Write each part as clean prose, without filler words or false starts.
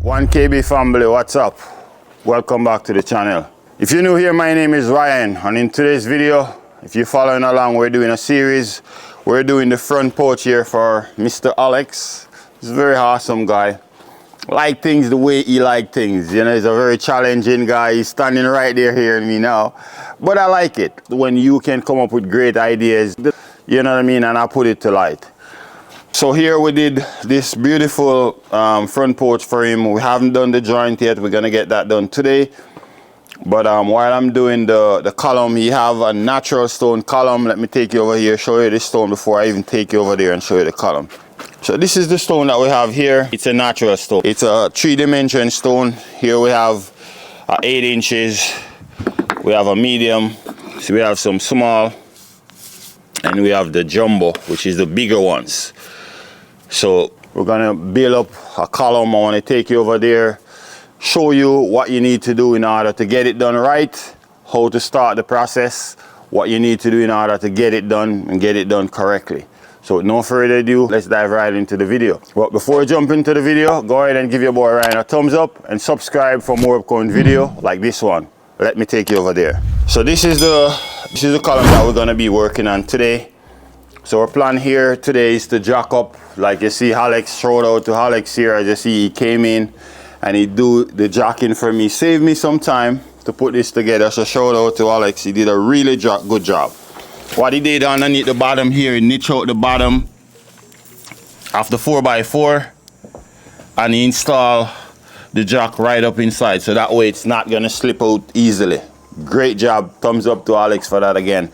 1KB family, what's up? Welcome back to the channel. If you're new here, my name is Ryan, and in today's video, if you're following along, we're doing a series. We're doing the front porch here for Mr. Alex. He's a very awesome guy. Like things the way he like things. You know, he's a very challenging guy. He's standing right there hearing me now. But I like it when you can come up with great ideas, you know what I mean, and I put it to light. So here we did this beautiful front porch for him. We haven't done the joint yet. We're gonna get that done today. But while I'm doing the column, he have a natural stone column. Let me take you over here, show you the stone before I even take you over there and show you the column. So this is the stone that we have here. It's a natural stone. It's a 3-dimension stone. Here we have 8 inches. We have a medium. So we have some small. And we have the jumbo, which is the bigger ones. So we're gonna build up a column. I wanna take you over there, show you what you need to do in order to get it done right, how to start the process, what you need to do in order to get it done and get it done correctly. So no further ado, let's dive right into the video. But before we jump into the video, go ahead and give your boy Ryan a thumbs up and subscribe for more upcoming video like this one. Let me take you over there. So this is the column that we're gonna be working on today. So our plan here today is to jack up, like you see Alex, shout out to Alex here. As you see, he came in and he do the jacking for me. Saved me some time to put this together. So shout out to Alex, he did a really good job. What he did underneath the bottom here, he niche out the bottom of the 4x4 and he installed the jack right up inside, so that way it's not gonna slip out easily. Great job, thumbs up to Alex for that again.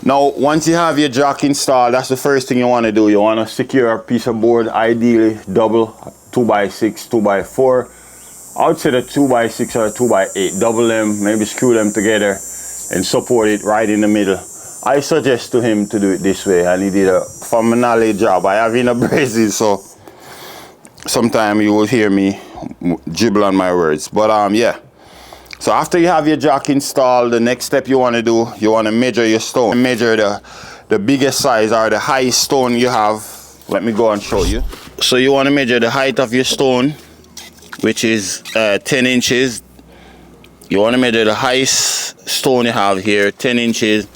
Now once you have your jack installed, that's the first thing you want to do. You want to secure a piece of board, ideally double, 2x6, 2x4. I would say the 2x6 or 2x8, double them, maybe screw them together and support it right in the middle. I suggest to him to do it this way, and he did a phenomenal job. I have in a braces, so sometimes you will hear me dribble on my words. But yeah. So after you have your jack installed, the next step you want to do, you want to measure your stone. Measure the biggest size or the highest stone you have. Let me go and show you. So you want to measure the height of your stone, which is 10 inches. You want to measure the highest stone you have here, 10 inches.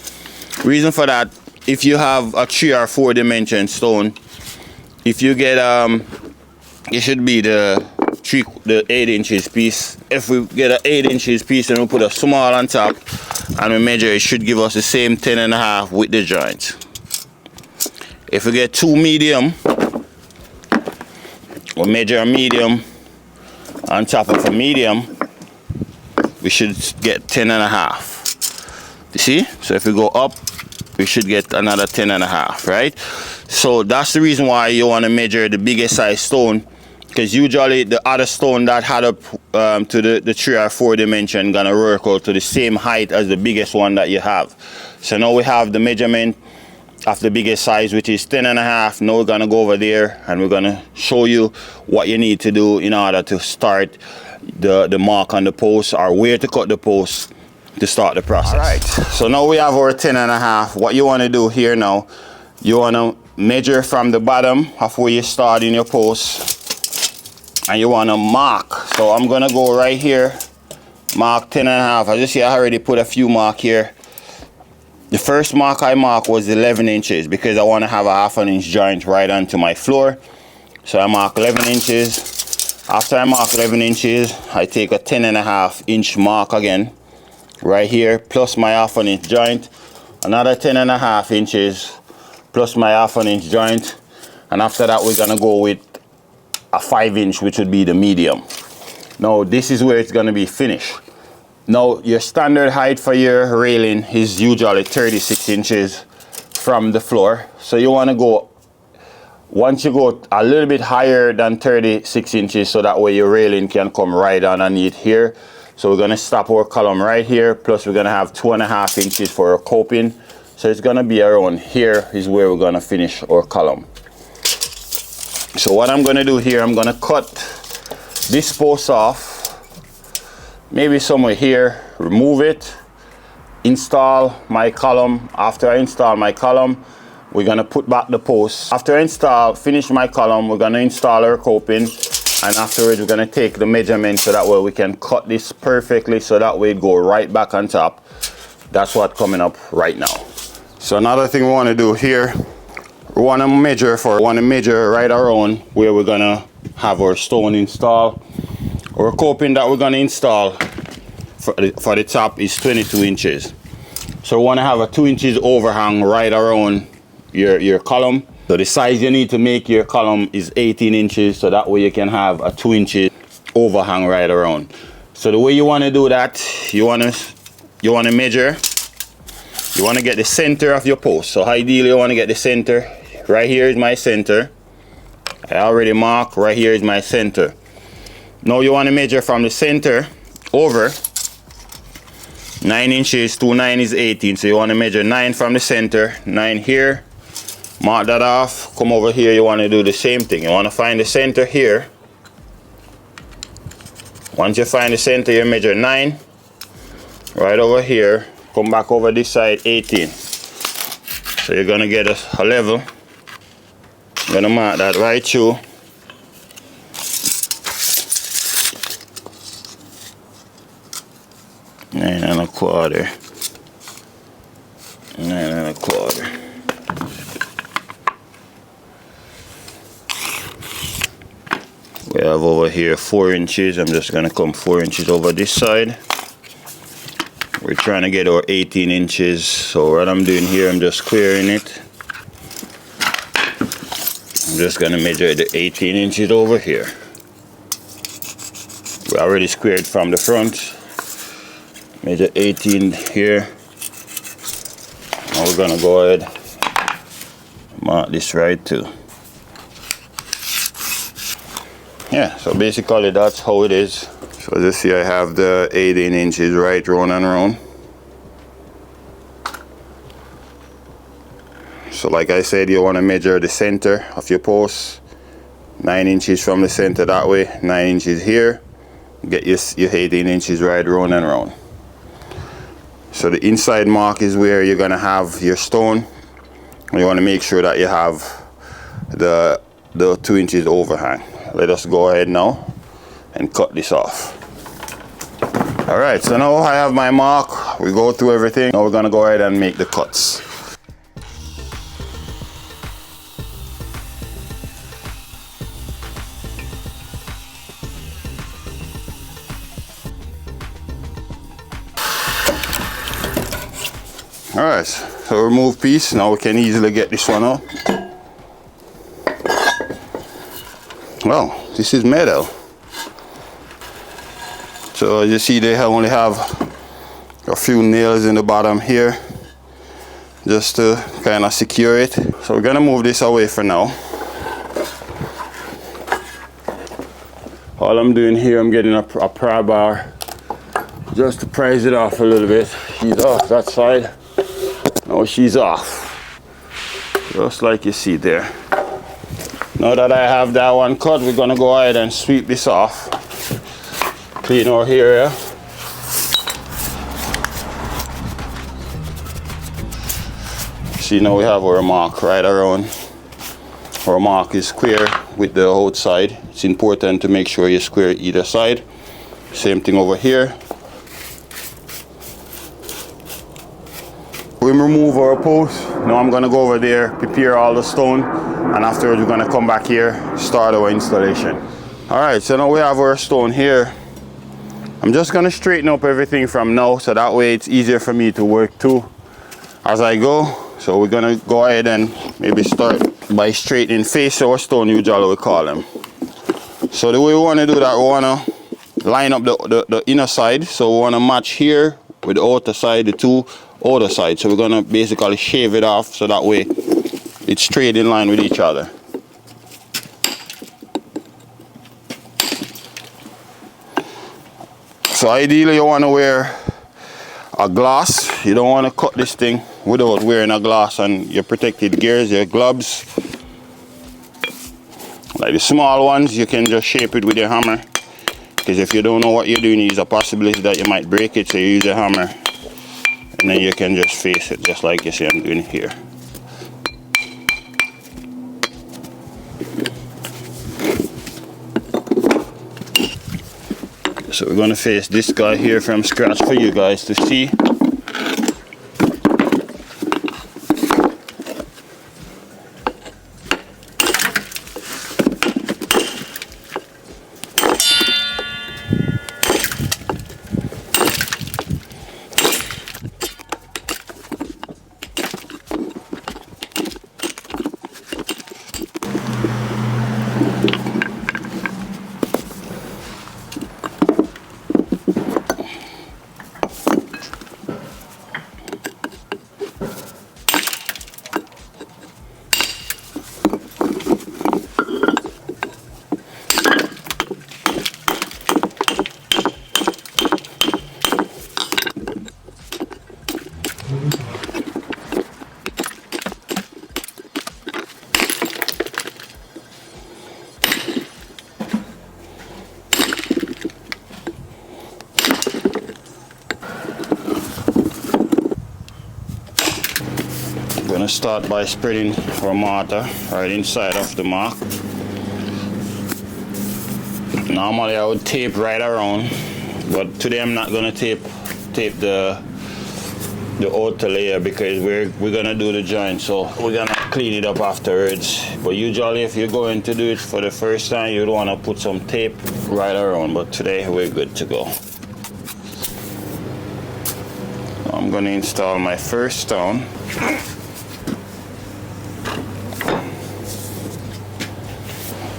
Reason for that, if you have a 3 or 4 dimension stone, if you get it should be the 8 inches piece. If we get an 8 inches piece and we put a small on top and we measure, it should give us the same 10.5 with the joint. If we get 2 medium, we'll measure a medium on top of a medium, we should get 10.5. You see? So if we go up, we should get another 10.5, right? So that's the reason why you want to measure the biggest size stone, because usually the other stone that had up to the 3 or 4 dimension gonna work out to the same height as the biggest one that you have. So now we have the measurement of the biggest size, which is 10.5. Now we're gonna go over there and we're gonna show you what you need to do in order to start the mark on the post, or where to cut the post to start the process. All right, so now we have our 10.5. What you want to do here now, you want to measure from the bottom of where you start in your post, and you want to mark. So I'm gonna go right here, mark 10.5. As you see, I already put a few mark here. The first mark I marked was 11 inches because I want to have a 1/2 inch joint right onto my floor. So I mark 11 inches. After I mark 11 inches, I take a 10.5 inch mark again right here, plus my 1/2 inch joint, another 10.5 inches plus my 1/2 inch joint, and after that we're gonna go with a 5 inch, which would be the medium. Now this is where it's gonna be finished. Now your standard height for your railing is usually 36 inches from the floor, so you want to go, once you go a little bit higher than 36 inches, so that way your railing can come right underneath here. So we're gonna stop our column right here, plus we're gonna have 2.5 inches for our coping. So it's gonna be around here is where we're gonna finish our column. So what I'm gonna do here, I'm gonna cut this post off, maybe somewhere here, remove it, install my column. After I install my column, we're gonna put back the post. After I finish my column, we're gonna install our coping, And afterwards we're gonna take the measurement so that way we can cut this perfectly, so that way it go right back on top. That's what's coming up right now. So another thing we want to do here, we want to measure right around where we're gonna have our stone installed. Our coping that we're gonna install for the top is 22 inches. So we want to have a 2 inches overhang right around your column. So the size you need to make your column is 18 inches, so that way you can have a 2 inches overhang right around. So the way you want to do that, you want to measure. You want to get the center of your post. So ideally you want to get the center. Right here is my center. I already marked. Right here is my center. Now you want to measure from the center over 9 inches to 9 is 18. So you want to measure 9 from the center, 9 here. Mark that off. Come over here. You want to do the same thing. You want to find the center here. Once you find the center, you measure 9. Right over here. Come back over this side, 18. So you're going to get a level. I'm going to mark that right through. Nine and a quarter. We have over here 4 inches. I'm just going to come 4 inches over this side. We're trying to get our 18 inches. So what I'm doing here, I'm just squaring it. I'm just going to measure the 18 inches over here. We already squared from the front. Measure 18 here. Now we're going to go ahead and mark this right too. Yeah, so basically that's how it is. So as you see, I have the 18 inches right round and round. So like I said, you want to measure the center of your post. 9 inches from the center that way, 9 inches here. Get your 18 inches right round and round. So the inside mark is where you're going to have your stone. And you want to make sure that you have the 2 inches overhang. Let us go ahead now and cut this off. Alright, so now I have my mark. We go through everything. Now we're going to go ahead and make the cuts. Alright, so remove piece. Now we can easily get this one out. Well, this is metal. So as you see, they only have a few nails in the bottom here just to kind of secure it. So we're gonna move this away for now. All I'm doing here, I'm getting a pry bar just to prise it off a little bit. She's off that side. Now she's off, just like you see there. Now that I have that one cut, we're gonna go ahead and sweep this off. Clean our area. See, now we have our mark right around. Our mark is square with the outside. It's important to make sure you square either side. Same thing over here. We remove our post. Now I'm gonna go over there, prepare all the stone, and afterwards we're gonna come back here, start our installation. All right, so now we have our stone here. I'm just gonna straighten up everything from now, so that way it's easier for me to work too as I go. So we're gonna go ahead and maybe start by straightening face our stone, usually we call them. So the way we wanna do that, we wanna line up the inner side. So we wanna match here with the outer side, the two outer sides. So we're gonna basically shave it off so that way it's straight in line with each other. So ideally you want to wear a glass. You don't want to cut this thing without wearing a glass and your protected gears, your gloves. Like the small ones, you can just shape it with your hammer. Because if you don't know what you're doing, there's a possibility that you might break it, so you use a hammer. And then you can just face it, just like you see I'm doing here. So we're gonna face this guy here from scratch for you guys to see. I'm going to start by spreading our mortar right inside of the mark. Normally I would tape right around, but today I'm not going to tape the outer layer because we're going to do the joint, so we're going to clean it up afterwards. But usually if you're going to do it for the first time, you'd want to put some tape right around, but today we're good to go. I'm going to install my first stone.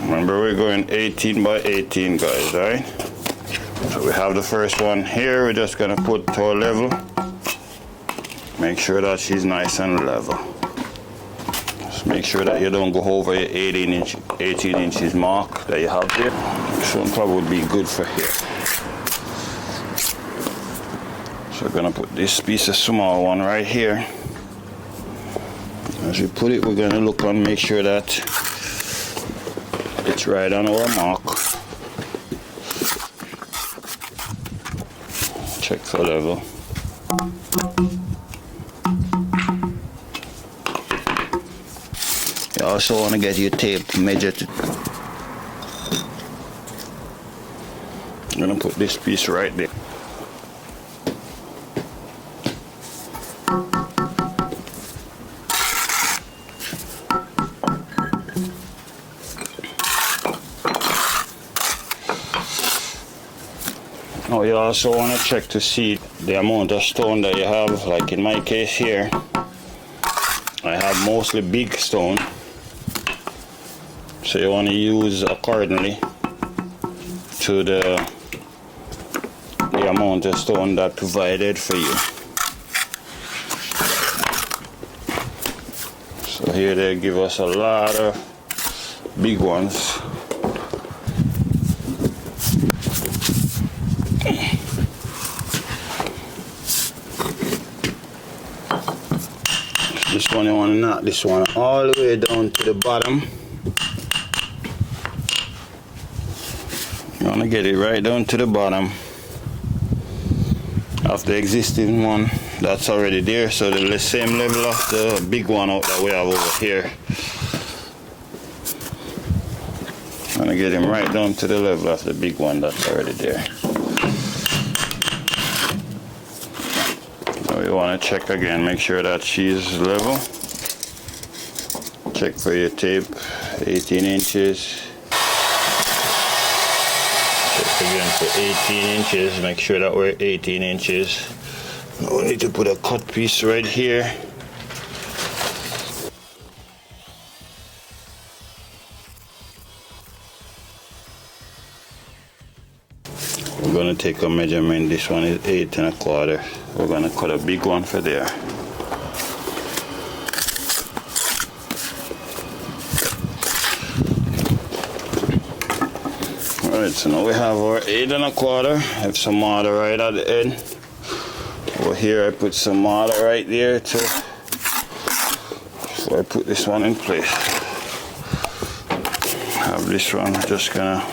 Remember, we're going 18 by 18, guys, right? So we have the first one here. We're just gonna put to a level. Make sure that she's nice and level. Just make sure that you don't go over your 18 inches mark that you have there. This one probably would be good for here. So we're gonna put this piece of small one right here. As we put it, we're gonna look and make sure that it's right on our mark. Check for level. You also want to get your tape measured. I'm going to put this piece right there. Now you also want to check to see the amount of stone that you have. Like in my case here, I have mostly big stone, so you want to use accordingly to the amount of stone that provided for you. So here they give us a lot of big ones. This one you want to knock this one all the way down to the bottom. You want to get it right down to the bottom of the existing one that's already there, so the same level of the big one out that we have over here. You want to get him right down to the level of the big one that's already there. You want to check again, make sure that she's level. Check for your tape, 18 inches. Check again for 18 inches, make sure that we're 18 inches. Now we need to put a cut piece right here. We're going to take a measurement. This one is 8 1/4. We're going to cut a big one for there. Alright, so now we have our 8 1/4. I have some mortar right at the end. Over here I put some mortar right there too. So I put this one in place. Have this one, just gonna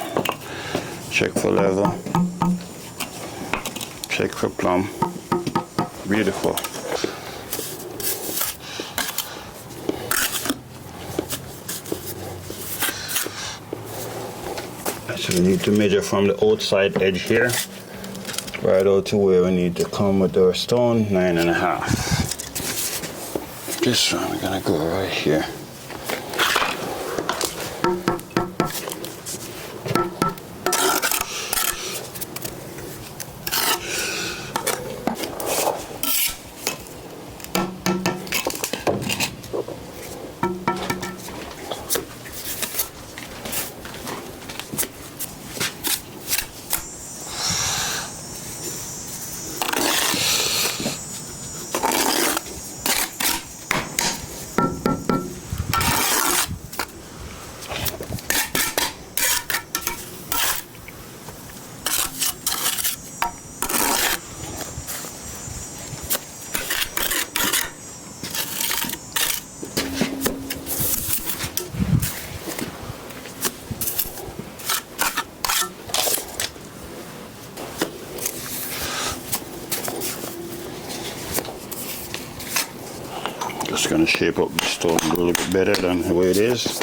check for level. Check for plumb. Beautiful. So we need to measure from the outside edge here. right out to where we need to come with our stone, 9.5. This one we're gonna go right here. Just gonna shape up the stone a little bit better than the way it is.